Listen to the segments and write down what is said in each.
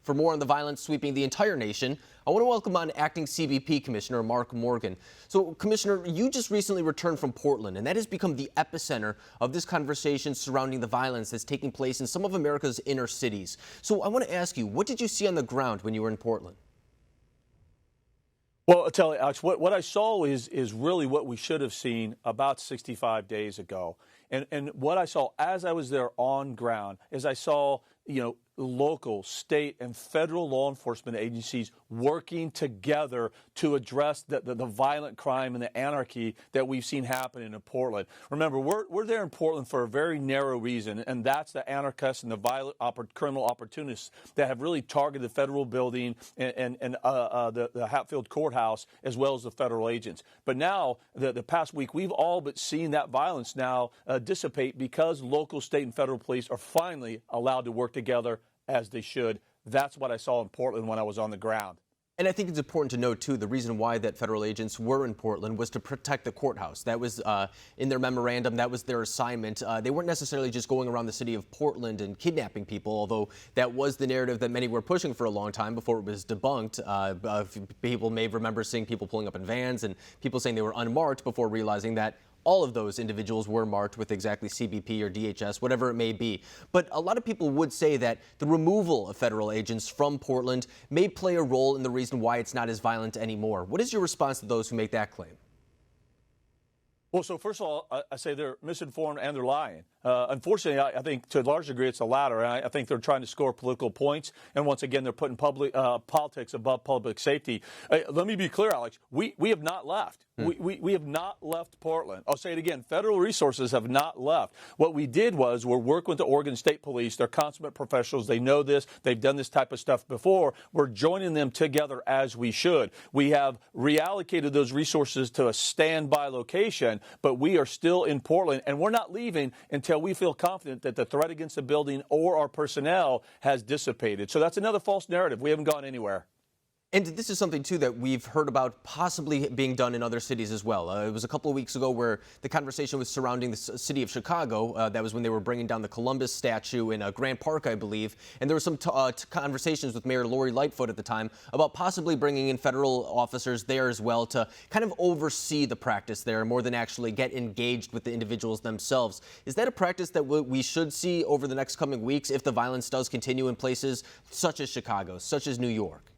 For more on the violence sweeping the entire nation, I want to welcome on Acting CBP Commissioner Mark Morgan. So, Commissioner, you just recently returned from Portland, and that has become the epicenter of this conversation surrounding the violence that's taking place in some of America's inner cities. So I want to ask you, what did you see on the ground when you were in Portland? Well, I'll tell you, Alex, what I saw is really what we should have seen about 65 days ago. And what I saw as I was there on ground is I saw, local, state, and federal law enforcement agencies working together to address the violent crime and the anarchy that we've seen happening in Portland. Remember, we're there in Portland for a very narrow reason, and that's the anarchists and the violent criminal opportunists that have really targeted the federal building and the Hatfield courthouse, as well as the federal agents. But now, the past week, we've all but seen that violence now dissipate because local, state, and federal police are finally allowed to work together as they should. That's what I saw in Portland when I was on the ground. And I think it's important to note, too, the reason why that federal agents were in Portland was to protect the courthouse. That was in their memorandum. That was their assignment. They weren't necessarily just going around the city of Portland and kidnapping people, although that was the narrative that many were pushing for a long time before it was debunked. People may remember seeing people pulling up in vans and people saying they were unmarked before realizing that all of those individuals were marked with exactly CBP or DHS, whatever it may be. But a lot of people would say that the removal of federal agents from Portland may play a role in the reason why it's not as violent anymore. What is your response to those who make that claim? Well, so first of all, I say they're misinformed and they're lying. Unfortunately, I think to a large degree it's the latter. I think they're trying to score political points, and once again, they're putting politics above public safety. Let me be clear, Alex. We have not left. We have not left Portland. I'll say it again. Federal resources have not left. What we did was we're working with the Oregon State Police. They're consummate professionals. They know this. They've done this type of stuff before. We're joining them together as we should. We have reallocated those resources to a standby location, but we are still in Portland, and we're not leaving until we feel confident that the threat against the building or our personnel has dissipated. So that's another false narrative. We haven't gone anywhere. And this is something, too, that we've heard about possibly being done in other cities as well. It was a couple of weeks ago where the conversation was surrounding the city of Chicago. That was when they were bringing down the Columbus statue in Grant Park, I believe. And there were some conversations with Mayor Lori Lightfoot at the time about possibly bringing in federal officers there as well to kind of oversee the practice there more than actually get engaged with the individuals themselves. Is that a practice that we should see over the next coming weeks if the violence does continue in places such as Chicago, such as New York?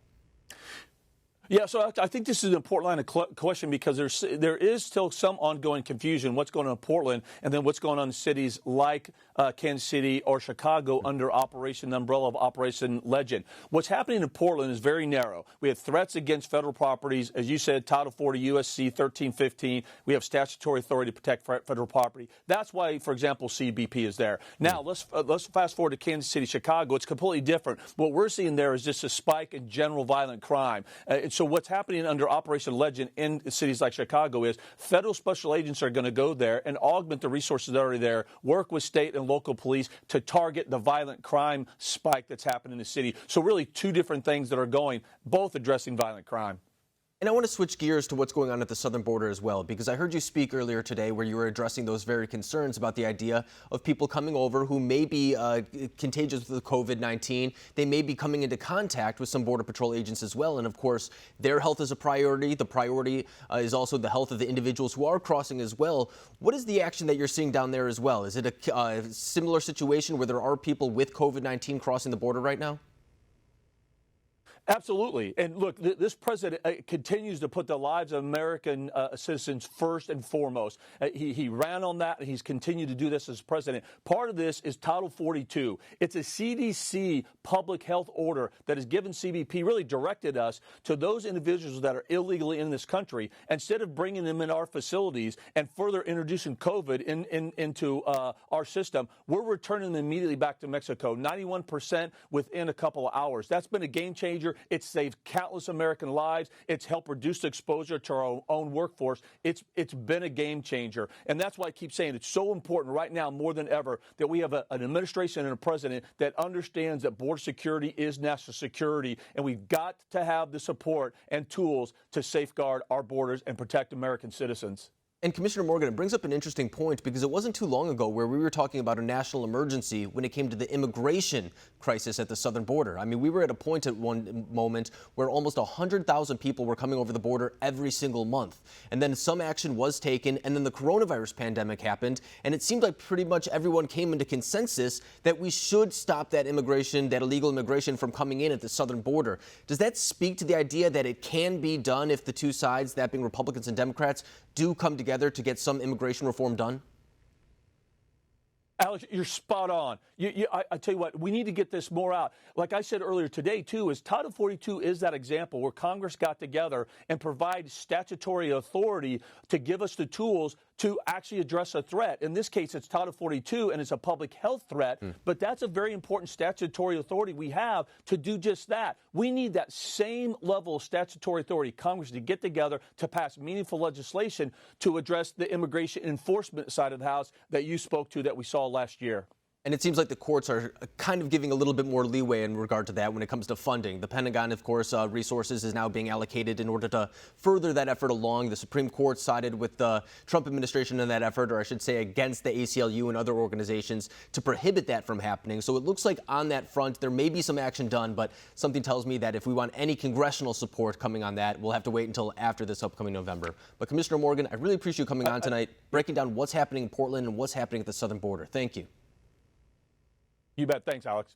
Yeah, so I think this is an important line of question because there is still some ongoing confusion what's going on in Portland and then what's going on in cities like Kansas City or Chicago under the umbrella of Operation Legend. What's happening in Portland is very narrow. We have threats against federal properties, as you said, Title 40 U.S.C. 1315. We have statutory authority to protect federal property. That's why, for example, CBP is there. Now, let's fast forward to Kansas City, Chicago. It's completely different. What we're seeing there is just a spike in general violent crime. So what's happening under Operation Legend in cities like Chicago is federal special agents are going to go there and augment the resources that are already there, work with state and local police to target the violent crime spike that's happened in the city. So really two different things that are going, both addressing violent crime. And I want to switch gears to what's going on at the southern border as well, because I heard you speak earlier today where you were addressing those very concerns about the idea of people coming over who may be contagious with COVID-19. They may be coming into contact with some Border Patrol agents as well. And of course, their health is a priority. The priority is also the health of the individuals who are crossing as well. What is the action that you're seeing down there as well? Is it a similar situation where there are people with COVID-19 crossing the border right now? Absolutely. And look, this president continues to put the lives of American citizens first and foremost. He ran on that, and he's continued to do this as president. Part of this is Title 42. It's a CDC public health order that has given CBP, really directed us to those individuals that are illegally in this country. Instead of bringing them in our facilities and further introducing COVID into our system, we're returning them immediately back to Mexico, 91% within a couple of hours. That's been a game changer. It's saved countless American lives. It's helped reduce exposure to our own workforce. It's been a game changer. And that's why I keep saying it's so important right now more than ever that we have an administration and a president that understands that border security is national security. And we've got to have the support and tools to safeguard our borders and protect American citizens. And Commissioner Morgan, it brings up an interesting point because it wasn't too long ago where we were talking about a national emergency when it came to the immigration crisis at the southern border. I mean, we were at a point at one moment where almost 100,000 people were coming over the border every single month. And then some action was taken, and then the coronavirus pandemic happened, and it seemed like pretty much everyone came into consensus that we should stop that immigration, that illegal immigration from coming in at the southern border. Does that speak to the idea that it can be done if the two sides, that being Republicans and Democrats, do come together to get some immigration reform done? Alex, you're spot on. I tell you what, we need to get this more out. Like I said earlier today, too, is Title 42 is that example where Congress got together and provided statutory authority to give us the tools to actually address a threat. In this case, it's Title 42, and it's a public health threat, but that's a very important statutory authority we have to do just that. We need that same level of statutory authority, Congress, to get together to pass meaningful legislation to address the immigration enforcement side of the House that you spoke to that we saw last year. And it seems like the courts are kind of giving a little bit more leeway in regard to that when it comes to funding. The Pentagon, of course, resources is now being allocated in order to further that effort along. The Supreme Court sided with the Trump administration in that effort, or I should say against the ACLU and other organizations to prohibit that from happening. So it looks like on that front, there may be some action done, but something tells me that if we want any congressional support coming on that, we'll have to wait until after this upcoming November. But Commissioner Morgan, I really appreciate you coming on tonight, breaking down what's happening in Portland and what's happening at the southern border. Thank you. You bet. Thanks, Alex.